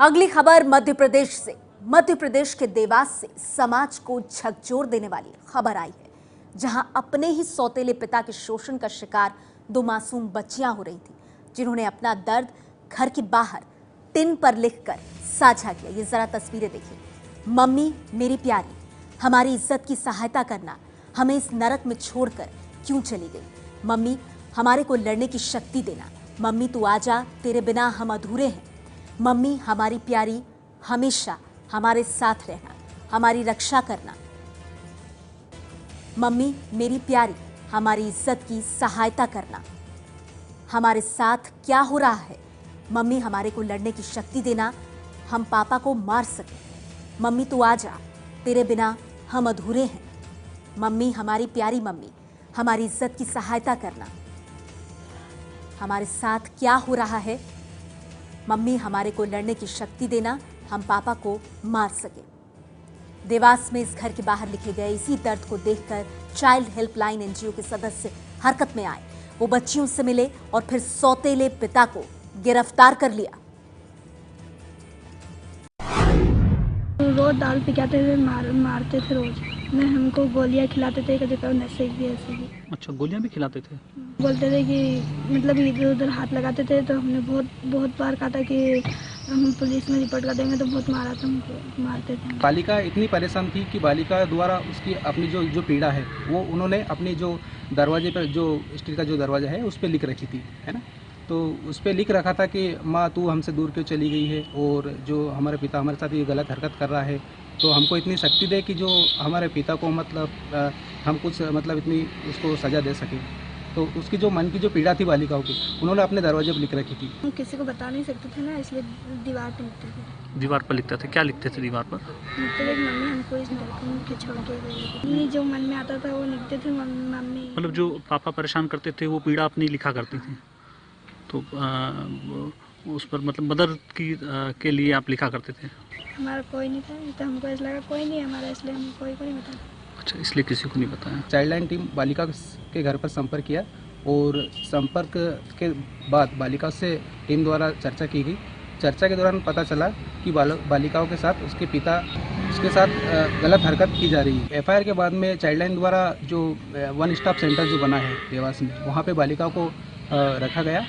अगली खबर मध्य प्रदेश से। मध्य प्रदेश के देवास से समाज को झकझोर देने वाली खबर आई है, जहां अपने ही सौतेले पिता के शोषण का शिकार दो मासूम बच्चियां हो रही थी, जिन्होंने अपना दर्द घर के बाहर टिन पर लिखकर साझा किया। ये जरा तस्वीरें देखिए। मम्मी मेरी प्यारी, हमारी इज्जत की सहायता करना, हमें इस नरक में छोड़कर क्यों चली गई। मम्मी हमारे को लड़ने की शक्ति देना, मम्मी तू आजा, तेरे बिना हम अधूरे हैं। मम्मी हमारी प्यारी, हमेशा हमारे साथ रहना, हमारी रक्षा करना। मम्मी मेरी प्यारी, हमारी इज्जत की सहायता करना, हमारे साथ क्या हो रहा है। मम्मी हमारे को लड़ने की शक्ति देना, हम पापा को मार सकें। मम्मी तू आजा, तेरे बिना हम अधूरे हैं। मम्मी हमारी प्यारी, मम्मी हमारी इज्जत की सहायता करना, हमारे साथ क्या हो रहा है। मम्मी हमारे को लड़ने की शक्ति देना, हम पापा को मार सके। देवास में इस घर के बाहर लिखे गए इसी दर्द को देखकर चाइल्ड हेल्पलाइन एनजीओ के सदस्य हरकत में आए। वो बच्चियों से मिले और फिर सौतेले पिता को गिरफ्तार कर लिया। रोज दाल पिलाते थे, मारते थे रोज। मैं हमको गोलियां खिलाते थे, कभी कभी नशे भी ऐसे ही। अच्छा, गोलियां भी खिलाते थे? बोलते थे कि मतलब इधर उधर हाथ लगाते थे, तो हमने बहुत बार कहा था कि हम पुलिस में रिपोर्ट कर देंगे, तो बहुत मारा था, हमको मारते थे। बालिका इतनी परेशान थी कि बालिका द्वारा उसकी अपनी जो पीड़ा है वो उन्होंने अपनी जो दरवाजे पर, जो स्टील का जो दरवाजा है उस पर लिख रखी थी, है ना। तो उस पर लिख रखा था कि माँ तू हमसे दूर क्यों चली गई है, और जो हमारे पिता हमारे साथ ये गलत हरकत कर रहा है, तो हमको इतनी शक्ति दे कि जो हमारे पिता को मतलब हम कुछ मतलब इतनी उसको सज़ा दे सकें। तो उसकी जो मन की जो पीड़ा थी बालिकाओं की, उन्होंने अपने दरवाजे पर लिख रखी थी। हम किसी को बता नहीं सकते थे ना, इसलिए दीवार पर लिखते थे। दीवार पर लिखते थे? क्या लिखते थे दीवार पर? लिखते थे मम्मी हमको इस नरक के छोड़ के गई। जो मन में आता था वो लिखते थे मम्मी। मतलब जो पापा परेशान करते थे वो पीड़ा अपनी लिखा करती थी, तो उस पर मतलब मदर की के लिए आप लिखा करते थे? हमारा कोई नहीं था, तो हमको ऐसा लगा कोई नहीं हमारा, इसलिए हम कोई को नहीं बताया। अच्छा, इसलिए किसी को नहीं बताया। चाइल्ड लाइन टीम बालिका के घर पर संपर्क किया, और संपर्क के बाद बालिका से टीम द्वारा चर्चा की गई। चर्चा के दौरान पता चला कि बालिकाओं के साथ उसके साथ गलत हरकत की जा रही है। एफआईआर के बाद में चाइल्ड लाइन द्वारा जो वन स्टॉप सेंटर जो बना है देवास में, वहाँ पे बालिकाओं को रखा गया।